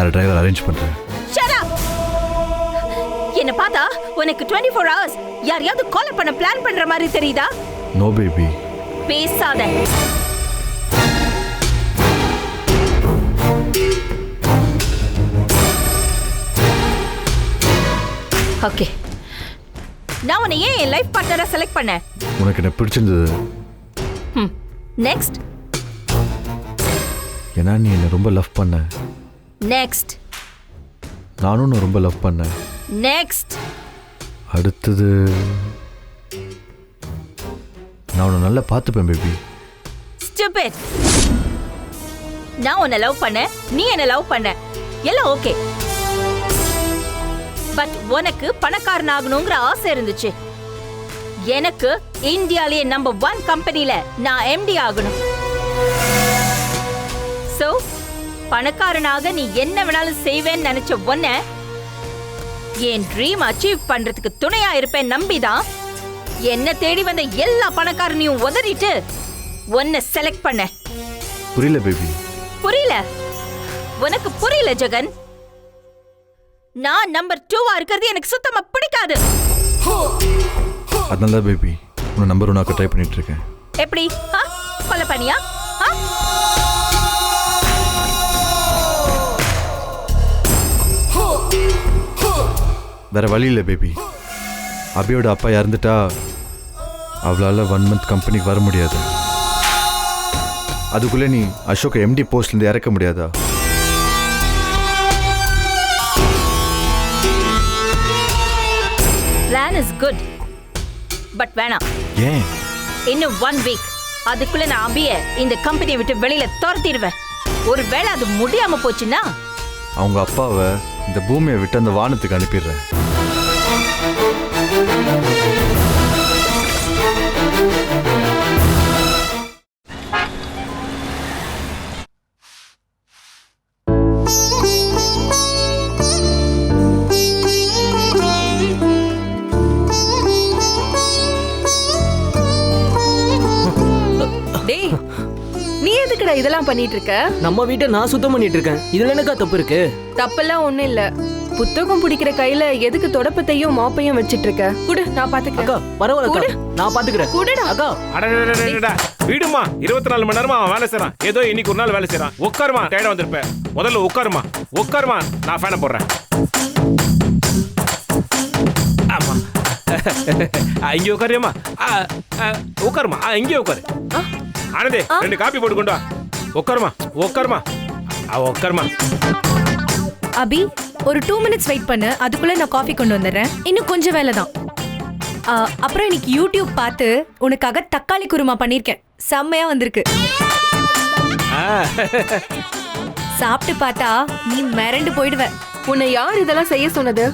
வேற driver arrange பண்றேன். Shut up. என்ன பார்த்தா உனக்கு 24 hours யாரையாவது கால் பண்ண பிளான் பண்ற மாதிரி தெரியுதா? No baby. பேசாத. ஓகே, நான் உன்னை ஏன் என் லைஃப் பார்ட்னரா செலக்ட் பண்ணேன்? உனக்கு என்ன பிடிச்சிருந்தது. நெக்ஸ்ட். ஏன்னா நீ என்ன ரொம்ப லவ் பண்ண. நெக்ஸ்ட். நானும் நான் ரொம்ப லவ் பண்ணேன். நெக்ஸ்ட். அடுத்தது நான் உன்னை நல்லா பார்த்துப்பேன் பேபி. ஸ்டூபிட். நான் உன்னை லவ் பண்ண, நீ என்ன லவ் பண்ண, எல்லாம் ஓகே. பட் உனக்கு பணக்காரன் ஆகணுங்கிற ஆசை இருந்துச்சு. எனக்கு இந்தியாலேயே நம்பர் 1 கம்பெனில நான் எம்டி ஆகணும். சோ பணக்காரனாக நீ என்ன வேணாலும் செய்வேன்னு நினைச்ச உன்னை என் ட்ரீம் அச்சீவ் பண்றதுக்கு துணையா இருப்பேன் நம்பிதான் என்ன தேடி வந்த எல்லா பணக்காரனையும் உதறிட்டு உன்னை செலக்ட் பண்ண. புரியல பேபி. புரியல? உனக்கு புரியல ஜெகன். நான் நம்பர் 2 இருக்கிறது எனக்கு சுத்தமா பிடிக்காது. அதனால தான் பேபி உன்னை நம்பர் 1 ட்ரை பண்ணிட்டு இருக்கேன். எப்படி? கொலை பண்ணியா? வேற வழி இல்லை பேபி. அபியோட அப்பா இறந்துட்டா அவளால் 1 month கம்பெனிக்கு வர முடியாது. அதுக்குள்ளே நீ அசோக் எம்டி போஸ்ட்லேருந்து இறக்க முடியாதா? பிளான் இஸ் குட், பட் வேணாம். ஏன்? இன்னும் 1 வீக் அதுக்குள்ள நான் அபிய இந்த கம்பெனியை விட்டு வெளியில துரத்திடுவேன். ஒருவேளை அது முடியாம போச்சுன்னா அவங்க அப்பாவை இந்த பூமியை விட்டு அந்த வானத்துக்கு அனுப்பிடுறேன். டேய், நீ எதுக்குடா இதெல்லாம் பண்ணிட்டு இருக்க? நம்ம வீட்டை நான் சுத்தம் பண்ணிட்டு இருக்கேன். இதுல என்னக்கா தப்பு இருக்கு? தப்பெல்லாம் ஒண்ணும் இல்ல. புத்தகம் பிடிக்கிற கையில எதுக்கு தொடப்பத்தையும் மாப்பையும் வச்சிட்டு இருக்க? குடு, நான் பாத்துக்கிறேன். அக்கா பரவாயில்ல, நான் பாத்துக்கிறேன். குடுடா அக்கா. அடடடடடடா, வீடுமா 24 மணி நேரமா அவன் வேலை செய்றான். ஏதோ இன்னைக்கு ஒரு நாள் வேலை செய்றான். உட்காருமா, டயர்டா வந்திருப்பேன். முதல்ல உட்காருமா, உட்காருமா, நான் ஃபேனை போடுறேன். ஆமா, இங்கே உட்காருமா, உட்காருமா, இங்கே உட்காரு. ஆனந்தே, 2 காப்பி போட்டு கொண்டு வா. உட்காருமா, உட்காருமா, உட்காருமா. அபி, ஒரு 2 minutes வெயிட் பண்ணு. அதுக்குள்ள நான் காஃபி கொண்டு வந்துடுறேன். இன்னும் கொஞ்சம் வேலை தான். அப்புறம் இன்னைக்கு யூடியூப் பார்த்து உனக்காக தக்காளி குருமா பண்ணிருக்கேன். செம்மையா வந்திருக்கு. சாப்பிட்டு பார்த்தா நீ மிரண்டு போயிடுவ. உன்னை யார் இதெல்லாம் செய்ய சொன்னது?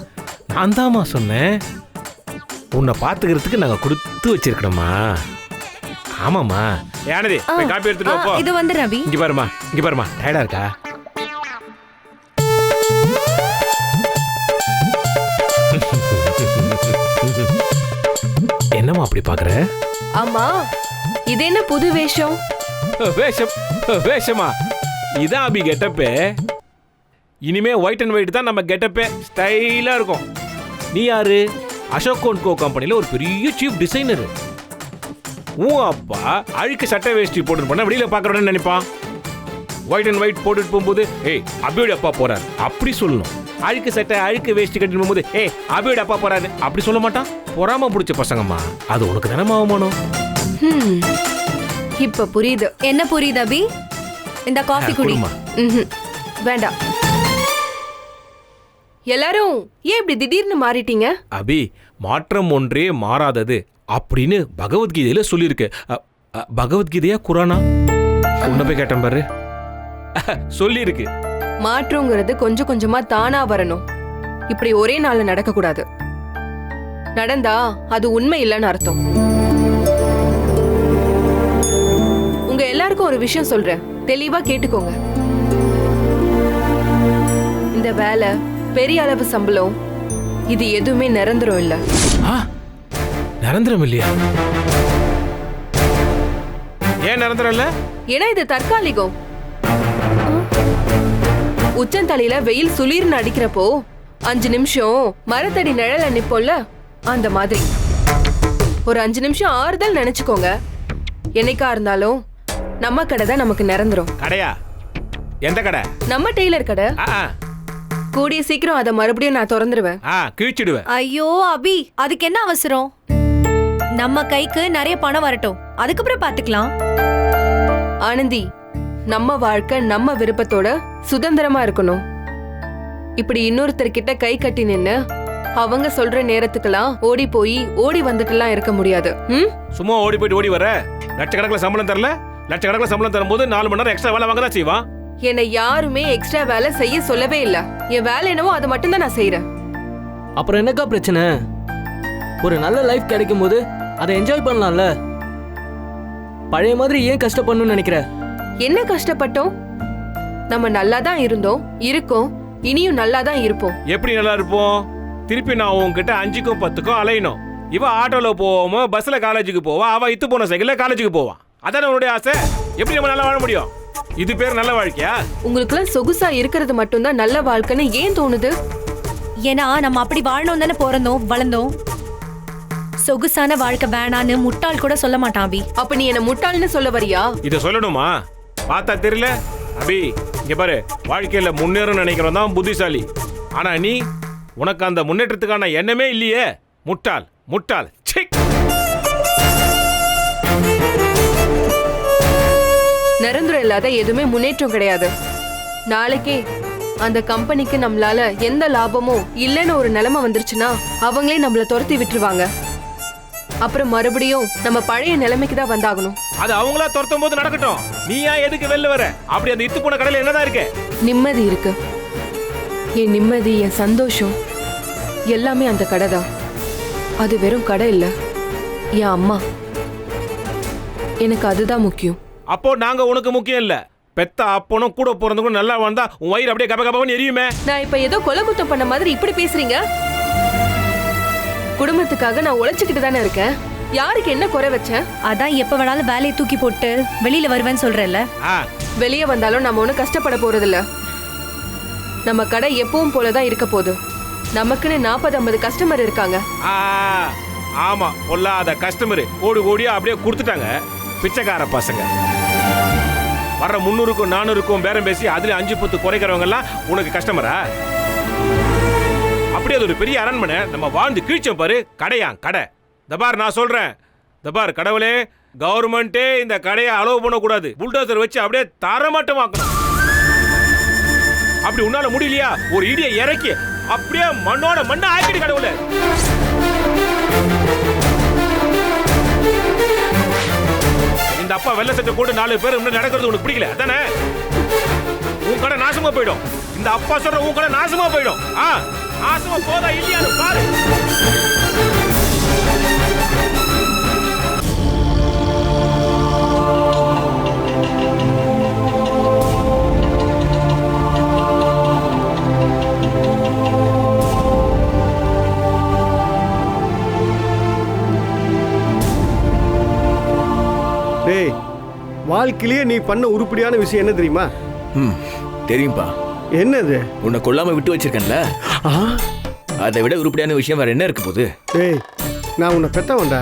நான் தாமா சொன்னேன். உன்னை பாத்துக்கிறதுக்கு நாங்க கொடுத்து வச்சிருக்கணுமா? ஆமாமா. யானதி, போய் காப்பி எடுத்துட்டு வா போ. இது வந்து ரவி. இங்க பாருமா, இங்க பாருமா, டயர்டா இருக்கா? என்னம்மா அப்படி பாக்குற? ஆமா, இது என்ன புது வேஷம்? வேஷம் வேஷமா? இதான் அபி கெட்டப்பே. இனிமே ஒயிட் அண்ட் ஒயிட் தான் நம்ம கெட்டப்பே. ஸ்டைலா இருக்கும். நீ யாரு? அசோக் அண்ட் கோ கம்பெனில ஒரு பெரிய சீஃப் டிசைனர். உன் அப்பா அழுக்கு சட்டை வேஷ்டி போட்டு பண்ண வெளியில பாக்குறோன்னு நினைப்பான். ஒயிட் அண்ட் ஒயிட் போட்டுட்டு போகும்போது ஏய் அபியோட அப்பா போறாரு அப்படி சொல்லணும். அழுக்கு சட்டை அழுக்கு வேஷ்டி கட்டிட்டு போகும்போது ஏய் அபியோட அப்பா போறாரு அப்படி சொல்ல மாட்டான். பொறாம பிடிச்ச பசங்கம்மா, அது உனக்கு தானே அவமானம். இப்ப புரியுது. என்ன புரியுது அபி? இந்த காஃபி குடி. வேண்டாம். எல்லாரும் ஏன் இப்படி திடீர்னு மாறிட்டீங்க? அபி, மாற்றம் ஒன்றே மாறாதது அப்படின்னு பகவத்கீதையில சொல்லியிருக்கு. பகவத்கீதையா குரானா? உன்ன போய் கேட்டேன் பாரு. சொல்லியிருக்கு. மாற்றங்கிறது கொஞ்சம் கொஞ்சமா தானா வரணும். இப்படி ஒரே நாள்ல நடக்க கூடாது. நடந்தா அது உண்மை இல்லைன்னு அர்த்தம். உங்க எல்லாருக்கும் ஒரு விஷயம் சொல்றேன், தெளிவா கேட்டுக்கோங்க. இந்த வேலை, பெரிய அளவு சம்பளம், இது எதுவுமே நிரந்தரம் இல்ல. நிரந்தரம் இல்லையா? ஏன் நிரந்தரம் இல்ல? ஏன்னா இது தற்காலிகம். உச்சந்தலையில வெயில் சுளீர்னு அடிக்கிறப்போ 5 நிமிஷம் மரத்தடி நிழல நிப்போம்ல அந்த மாதிரி ஒரு 5 நிமிஷம் ஆறுதல் நினைச்சுக்கோங்க. என்னைக்கா இருந்தாலும் நம்ம கடை தான் நமக்கு நிரந்தரும். கடையா? எந்த கடை? நம்ம டெய்லர் கடை. ஆ கூடிய சீக்கிரம் அதை மறுபடியும் நான் திறந்துருவேன். கிழிச்சிடுவேன். ஐயோ அபி, அதுக்கு என்ன அவசரம்? நம்ம கைக்கு நிறைய பணம் வரட்டும், அதுக்கப்புறம் பாத்துக்கலாம். ஆனந்தி, நம்ம வாழ்க்கை நம்ம விருப்பத்தோட சுதந்திரமா இருக்கணும். இப்படி இன்னொருத்தர்கிட்ட கை கட்டி நின்னு அவங்க சொல்ற நேரத்துக்கெல்லாம் ஓடி போய் ஓடி வந்துட்டுலாம் இருக்க முடியாது. சும்மா ஓடி போயிட்டு ஓடி வர லட்சக்கணக்கில் சம்பளம் தரல. லட்சக்கணக்கில் சம்பளம் தரும்போது 4 மணி நேரம் எக்ஸ்ட்ரா வேலை வாங்க தான் செய்வான். என்னை யாருமே எக்ஸ்ட்ரா வேலை செய்ய சொல்லவே இல்ல. என் வேலை என்னவோ அதை மட்டும் தான் நான் செய்யறேன். அப்புறம் என்னக்கா பிரச்சனை? ஒரு நல்ல லைஃப் கிடைக்கும் போது அதை என்ஜாய் பண்ணலாம்ல. பழைய மாதிரி ஏன் கஷ்டப்படணும்னு நினைக்கிற? என்ன கஷ்டப்பட்டோம்? நம்ம நல்லா தான் இருந்தோம், இருக்கோம், இனியும் நல்லா தான் இருப்போம். எப்படி நல்லா இருப்போம்? திருப்பி நான் உன்கிட்ட 5க்கும் 10க்கும் அலையணும். இவ ஆட்டோல போவோமோ பஸ்ல காலேஜுக்கு போவா, அவ இத்து போன சைக்கிள்ல காலேஜுக்கு போவான். அதான உன்னுடைய ஆசை. எப்படி நம்ம நல்லா வாழ முடியும்? இது பேர் நல்ல வாழ்க்கையா? உங்களுக்குலாம் சொகுசா இருக்கிறது மட்டும்தான் நல்ல வாழ்க்கைன்னு ஏன் தோணுது? ஏன்னா நம்ம அப்படி வாழணும் தானே பிறந்தோம் வளர்ந்தோம். சொகுசான வாழ்க்கை வேணான்னு முட்டாள் கூட சொல்ல மாட்டான் அபி. அப்ப நீ என்ன முட்டாள்னு சொல்ல வரியா? இத சொல்லணுமா? பார்த்தா தெரியல அபி. இங்க பாரு, வாழ்க்கையில முன்னேறும் நினைக்கிறோம் தான் புத்திசாலி. ஆனா நீ, உனக்கு அந்த முன்னேற்றத்துக்கான எண்ணமே இல்லையே. முட்டாள் முட்டாள். நிரந்தரம் இல்லாத எதுவுமே முன்னேற்றம் கிடையாது. நாளைக்கே அந்த கம்பெனிக்கு நம்மளால எந்த லாபமும் இல்லைன்னு ஒரு நிலைமை வந்துருச்சுன்னா அவங்களே நம்மள துரத்தி விட்டுருவாங்க. அப்புறம் மறுபடியும் நம்ம பழைய நிலைமைக்கு தான் வந்தாகணும். அது அவங்களா துரத்தும் போது நடக்கட்டும். நீயா எதுக்கு வெளில வர? அப்படி அந்த இத்து போன கடையில என்னதான் இருக்கு? நிம்மதி இருக்கு. என் நிம்மதி, என் சந்தோஷம் எல்லாமே அந்த கடை தான். அது வெறும் கடை இல்ல, என் அம்மா. எனக்கு அதுதான் முக்கியம். அப்போ நாங்க உனக்கு முக்கியம் இல்ல. பெத்த அப்பனும் கூட பிறந்தவங்க நல்லா வந்தா உன் வயிறு அப்படியே கப கபன்னு எரியுமே. நான் இப்ப ஏதோ கொலை குத்தம் பண்ண மாதிரி இப்படி பேசுறீங்க. குடும்பத்துக்காக நான் உழைச்சுக்கிட்டு தானே இருக்கேன். யாருக்கு என்ன குறை வச்சேன்? அதான் எப்ப வேணாலும் வேலையை தூக்கி போட்டு வெளியில வருவேன்னு சொல்றேன்ல. வெளியே வந்தாலும் நம்ம ஒன்றும் கஷ்டப்பட போறது இல்ல. நம்ம கடை எப்பவும் போலதான் இருக்க போகுது. நமக்குன்னு 40-50 கஸ்டமர் இருக்காங்க. ஆமா, பொல்லாத கஸ்டமர் ஓடி ஓடியா அப்படியே கொடுத்துட்டாங்க. பிச்சைக்கார பசங்க வர்ற 300க்கும் 400க்கும் பேரம் பேசி அதுல 5-10 குறைக்கிறவங்க எல்லாம் உனக்கு கஸ்டமரா? அப்படியே அது ஒரு பெரிய அரண்மனை. நம்ம வாழ்ந்து கீழ்ச்சோம் பாரு. கடையான் கடை. தபார் நான் சொல்றேன், தபார் கடவுளே, கவர்மெண்டே இந்த கடையை அலோவ் பண்ணக்கூடாது. புல்டோசர் வச்சு அப்படியே தரமாட்டமாக்கணும். அப்படி உன்னால முடியலையா, ஒரு இடியை இறக்கி அப்படியே மண்ணோட மண்ணை ஆக்கிடு கடவுளே. இந்த அப்பா வெள்ளை சட்டை போட்டு 4 பேர் நடக்கிறது உனக்கு பிடிக்கல அதானே? உன் கடை நாசமா போயிடும். இந்த அப்பா சொல்ற உன் கடை நாசமா போயிடும். நாசமா போதா இல்லையான்னு பாரு. டேய், வாழ்க்கையிலேயே நீ பண்ண உருப்படியான விஷயம் என்ன தெரியுமா? தெரியும்பா. என்னது? உன்னை கொல்லாம விட்டு வச்சிருக்கேன்ல, அதை விட உருப்படியான விஷயம் வேற என்ன இருக்க போகுது? டேய், நான் உன்னை பெத்தவன்டா.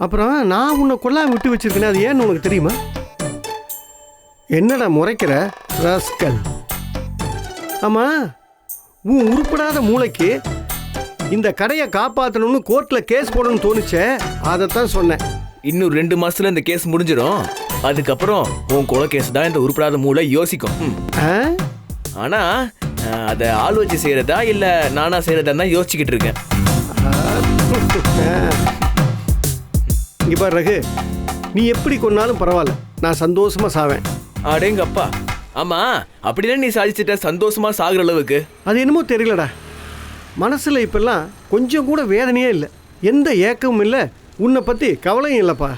அப்புறம் நான் உன்னை கொல்லாம விட்டு வச்சிருக்கேன், அது ஏன்னு உனக்கு தெரியுமா? என்னடா முறைக்கிற ராஸ்கல்? ஆமா, உன் உருப்படாத மூளைக்கு இந்த கடையை காப்பாற்றணும்னு கோர்ட்ல கேஸ் போடணும்னு தோணுச்சே, அதைத்தான் சொன்னேன். இன்னும் 2 மாசத்துல இந்த கேஸ் முடிஞ்சிடும். அதுக்கப்புறம் உன் கொலை கேஸ் தான் இந்த உருப்படாத மூளை யோசிக்கும். ஆனா அதை ஆள் வச்சு செய்யறதா இல்ல நானா செய்யறதா தான் யோசிச்சுக்கிட்டு இருக்கேன். இங்க பாரு ரகு, நீ எப்படி கொன்னாலும் பரவாயில்ல, நான் சந்தோஷமா சாவேன். அடேங்கப்பா. ஆமா, அப்படின்னா நீ சாதிச்சிட்ட சந்தோஷமா சாகுற அளவுக்கு? அது என்னமோ தெரியலடா, மனசுல இப்பெல்லாம் கொஞ்சம் கூட வேதனையே இல்லை, எந்த ஏக்கமும் இல்லை, உன்னை பத்தி கவலையும் இல்லப்பா.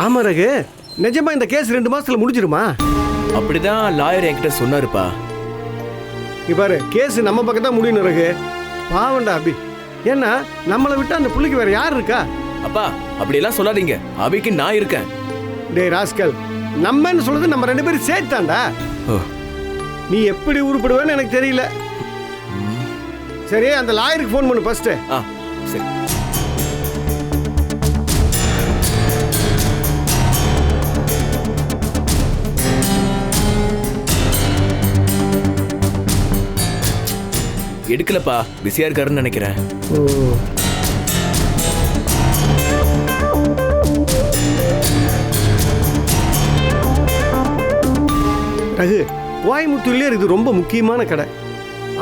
ஆமா ரகு, நிஜமா இந்த கேஸ் 2 மாசத்துல முடிஞ்சிருமா? அப்படிதான் லாயர் என்கிட்ட சொன்னாருப்பா. பாரு, கேஸ் நம்ம பக்கம் தான் முடியணும் ரகு. பாவண்டா அபி, ஏன்னா நம்மளை விட்டு அந்த புள்ளிக்கு வேற யார் இருக்கா? அப்பா அப்படியெல்லாம் சொல்லாதீங்க, அபிக்கு நான் இருக்கேன். டேய் ராஸ்கல், நம்மன்னு சொல்றது நம்ம 2 பேரும் சேர்த்தாண்டா. ஓ. நீ எப்படி உருப்படுவேன்னு எனக்கு தெரியல. சரி, அந்த லாயருக்கு ஃபோன் பண்ணு ஃபர்ஸ்ட். சரி. எடுக்கலப்பா, பிஸியா இருக்காருன்னு நினைக்கிறேன். ரகு, கோயம்புத்தூர்லயே இது ரொம்ப முக்கியமான கடை.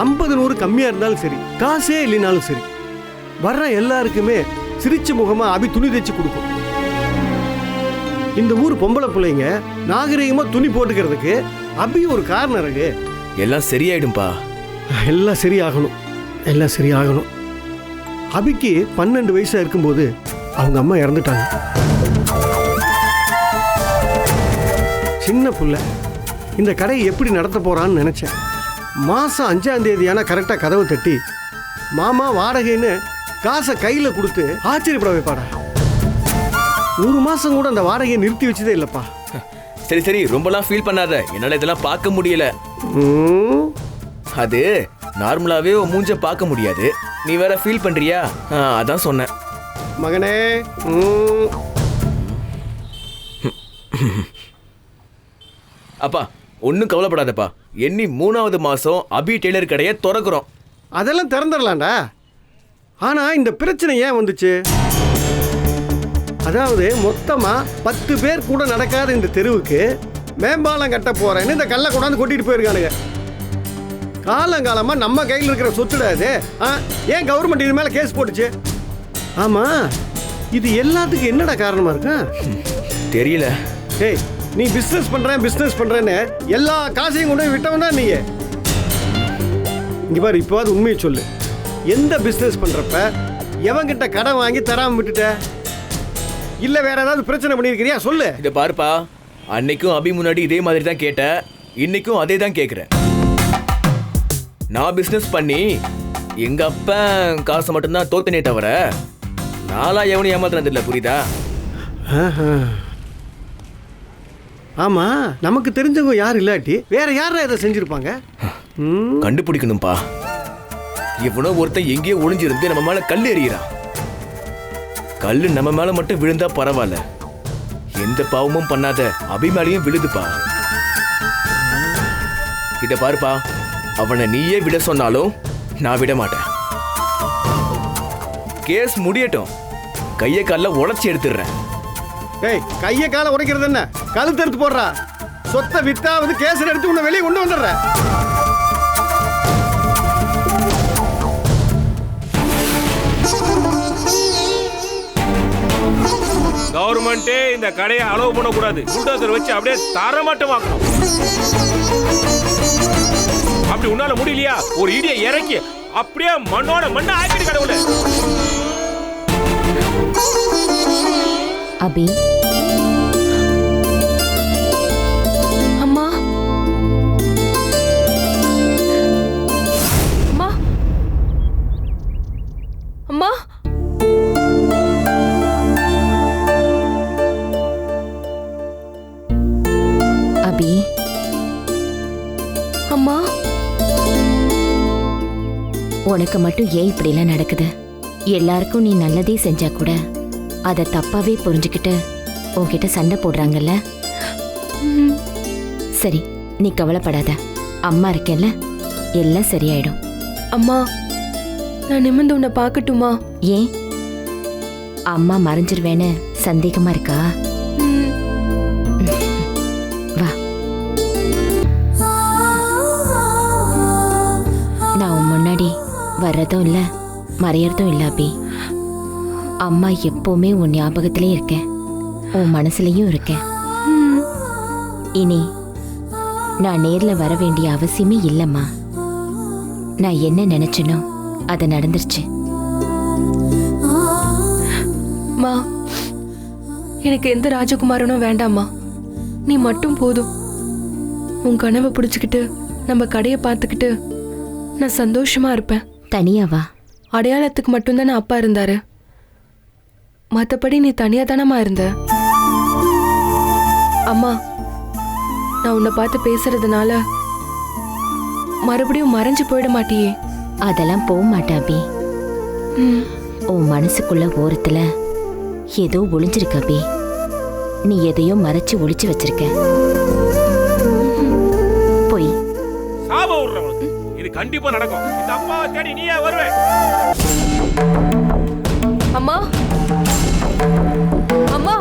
50-100 கம்மியா இருந்தாலும் சரி, காசே இல்லைனாலும் சரி, வர்ற எல்லாருக்குமே சிரிச்ச முகமா அபி துணி தைச்சு கொடுக்கும். இந்த ஊர் பொம்பளை பிள்ளைங்க நாகரிகமா துணி போட்டுக்கிறதுக்கு அபி ஒரு காரணம். ரகு, எல்லாம் சரியாயிடும்பா. எல்லாம் சரியாகணும், எல்லாம் சரியாகணும். அபிக்கு 12 வயசா இருக்கும்போது அவங்க அம்மா இறந்துட்டாங்க. சின்ன புள்ள இந்த கடையை எப்படி நடத்த போறான்னு நினைச்சேன். மாசம் 5ஆம் தேதியான கரெக்டா கதவை தட்டி மாமா வாடகைன்னு காசை கையில கொடுத்து ஆச்சரியப்பட வைப்பாடா. 1 மாசம் கூட அந்த வாடகையை நிறுத்தி வச்சதே இல்லப்பா. சரி சரி, ரொம்பலாம் ஃபீல் பண்ணாத. என்னால இதெல்லாம் பார்க்க முடியல. அது நார்மலாவே மூஞ்ச பார்க்க முடியாது. நீ வேற ஃபீல் பண்றியா? அதான் சொன்னேன். மகனே, அப்பா ஒன்றும் கவலைப்படாதப்பா. எண்ணி 3வது மாசம் அபி டெய்லர் கடையை திறக்கிறோம். அதெல்லாம் திறந்துடலாம்டா. ஆனா இந்த பிரச்சனை ஏன் வந்துச்சு? அதாவது மொத்தமா 10 பேர் கூட நடக்காத இந்த தெருவுக்கு மேம்பாலம் கட்ட போறேன்னு இந்த கல்லை கொண்டாந்து கொட்டிட்டு போயிருக்கானுங்க. காலங்காலமா நம்ம கையில் இருக்கிற சொத்துடாது. ஏன் கவர்மெண்ட் இது மேல கேஸ் போட்டுச்சு? ஆமா, இது எல்லாத்துக்கும் என்னடா காரணமா இருக்கா தெரியல. ஏய், நீ பிசினஸ் பண்றேன்னு எல்லா காசையும் கொண்டு போய் விட்டவன் தான் நீ. இங்க பாரு, இப்போது உண்மையை சொல்லு. எந்த பிசினஸ் பண்றப்ப எவங்கிட்ட கடன் வாங்கி தராம விட்டுட்ட? இல்ல வேற ஏதாவது பிரச்சனை பண்ணிருக்கிறியா? சொல்லு. இதை பாருப்பா, அன்னைக்கும் அபி முன்னாடி இதே மாதிரி தான் கேட்டேன், இன்னைக்கும் அதே தான் கேட்குறேன். நான் பிசினஸ் பண்ணி எங்க அப்பா காசை மட்டும்தான் தோத்தனே தவிர நாளா எவனும் ஏமாத்தினது இல்லை. புரியுதா? ஆமா, நமக்கு தெரிஞ்சவங்க யாரும் இல்லாட்டி வேற யாரா இதை செஞ்சிருப்பாங்க? கண்டுபிடிக்கணும்பா. இவனோ ஒருத்தன் எங்கேயோ ஒளிஞ்சிருந்து நம்ம மேல கல் எறிகிறான். கல்லு நம்ம மேல மட்டும் விழுந்தா பரவாயில்ல, எந்த பாவமும் பண்ணாத அபி மேலையும் விழுதுப்பா. இத பாருப்பா, அவனை நீயே விட சொன்னாலும் நான் விட மாட்டேன். கேஸ் முடியட்டும், கைய கால உடைச்சி எடுத்துடுறேன். ஏய், கைய கால உடைக்கிறது என்ன? கழுத்து எடுத்து போடுறா. சொத்தை வித்தாவது கேஸ் எடுத்து உன்னை வெளியே கொண்டு வந்துடுற. கவர்மெண்டே இந்த கடையை அலோவ் பண்ணக்கூடாது. புல்டோசர் வச்சு அப்படியே தரமட்டமாக்கணும். அப்படி உன்னால முடியலையா? ஒரு இடியை இறக்கி அப்படியே மண்ணோட மண்ணை ஆக்கிட்டு கடவுளே. அபி, அம்மா அம்மா அம்மா அபி, அம்மா, உனக்கு மட்டும் ஏன் இப்படிலாம் நடக்குது? எல்லாருக்கும் நீ நல்லதே செஞ்சா கூட அதை தப்பாவே புரிஞ்சுக்கிட்டு உன்கிட்ட சண்டை போடுறாங்கல்ல. சரி, நீ கவலைப்படாத. அம்மா இருக்கேன்ல, எல்லாம் சரியாயிடும். அம்மா, நான் நிமிர்ந்து உன்னை பார்க்கட்டுமா? ஏன் அம்மா மறைஞ்சிருவேன்னு சந்தேகமா இருக்கா? வா, நான் உன் முன்னாடி வர்றதும் இல்லை மறையறதும் இல்லை அபி. அம்மா எப்பவுமே உன் ஞாபகத்திலே இருக்கேன், உன் மனசுலயும் இருக்கேன். இனி நான் நேர்ல வர வேண்டிய அவசியமே இல்லம்மா. நான் என்ன நினைச்சனோ அது நடந்துருச்சு. மா, எனக்கு எந்த ராஜகுமாரனும் வேண்டாம்மா. நீ மட்டும் போதும். உன் கனவை பிடிச்சிக்கிட்டு நம்ம கடையை பார்த்துக்கிட்டு நான் சந்தோஷமா இருப்பேன். தனியாவா? அடையாளத்துக்கு மட்டும்தானே அப்பா இருந்தாரு, மற்றபடி நீ தனியா தானம்மா இருந்த. அம்மா, நான் உன்னை பார்த்து பேசுறதுனால மறுபடியும் மறைஞ்சு போயிட மாட்டியே? அதெல்லாம் போக மாட்டேன் அபி. உன் மனசுக்குள்ள ஓரத்துல ஏதோ ஒளிஞ்சிருக்க அபி. நீ எதையோ மறைச்சு ஒளிச்சு வச்சிருக்க. போய் சாப விடுறவனுக்கு இது கண்டிப்பா நடக்கும். இந்த அப்பா தேடி நீயே வருவே. அம்மா, அம்மா.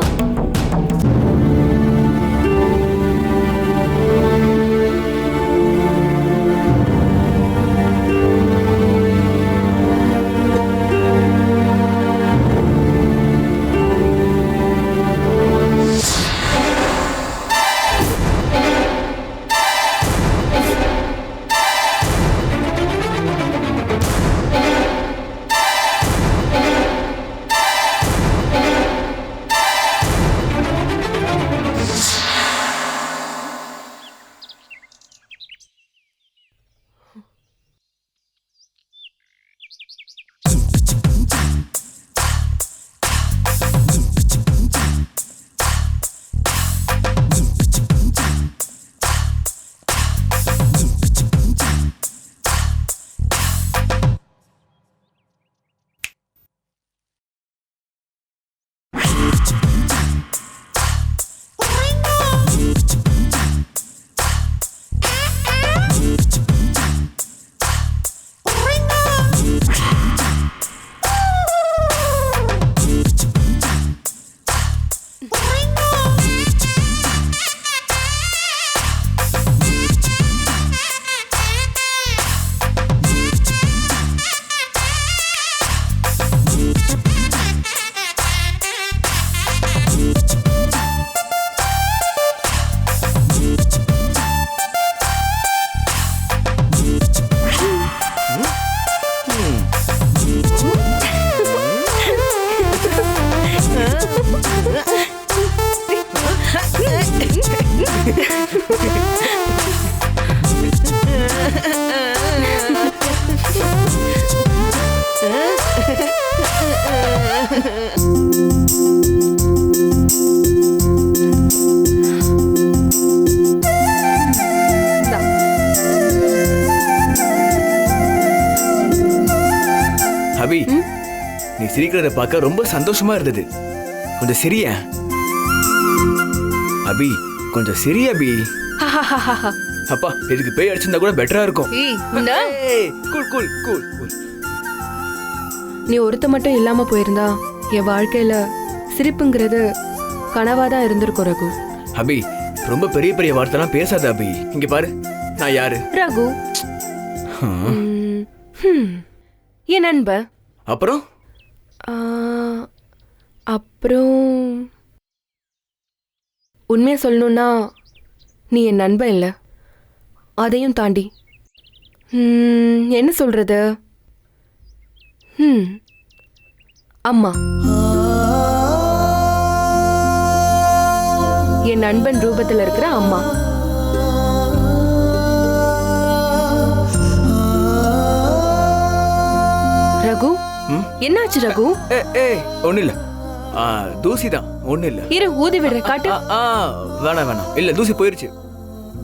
அபி, நீ சிரிக்கிறத பார்க்க ரொம்ப சந்தோஷமா இருந்தது. கொஞ்சம் சிரிய அபி, கொஞ்சம் சிரிய அபி. அப்பா, இதுக்கு பேய் அடிச்சிருந்தா கூட பெட்டரா இருக்கும். Cool cool cool cool. நீ ஒருத்த மட்டும் இல்லாம போயிருந்தா என் வாழ்க்கையில சிரிப்புங்கிறது கனவாதான் இருந்திருக்கும் ரகு. அபி, ரொம்ப பெரிய பெரிய வார்த்தைலாம் பேசாத அபி. இங்க பாரு, நான் யாரு? ரகு, என் நண்ப. அப்புறம் அப்புறம் உண்மையை சொல்லணும்னா நீ என் நண்பன் இல்லை. அதையும் தாண்டி என்ன சொல்றது, அம்மா. என் நண்பன் ரூபத்தில் இருக்கிற அம்மா. ரகு, என்னாச்சு ரகு? ஒண்ணு இல்ல, தூசிதான், ஒண்ணு இல்ல. இரு, ஊதி விடுற, காட்டு. வேணாம் வேணாம், இல்ல தூசி போயிருச்சு.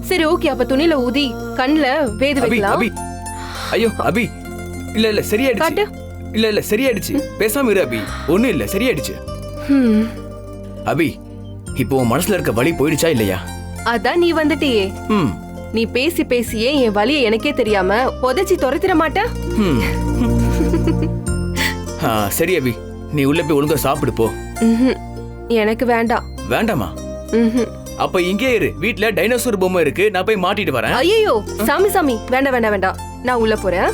சரி ஓகே, அப்ப துணியில ஊதி கண்ணுல வேது வைக்கலாம். அபி, ஐயோ அபி, இல்ல இல்ல சரியாயிடுச்சு. காட்டு. இல்ல இல்ல சரியாயிடுச்சு, பேசாம இரு அபி. ஒண்ணு இல்ல, சரியாயிடுச்சு. அபி, இப்போ உன் மனசுல இருக்க வலி போயிடுச்சா இல்லையா? அதான் நீ வந்துட்டியே. நீ பேசி பேசியே என் வலியை எனக்கே தெரியாம புதைச்சி துரத்திட மாட்ட. சரி அபி, நீ உள்ள போய் ஒழுங்கா சாப்பிடு போ. எனக்கு வேண்டாம். வேண்டாமா? அப்ப இங்கே இரு, வீட்ல டைனோசர் பொம்மை இருக்கு, நான் போய் மாட்டிட்டு வரேன். ஐயோ சாமி சாமி, வேண்டாம் வேண்டாம் வேண்டாம், நான் உள்ள போறேன்.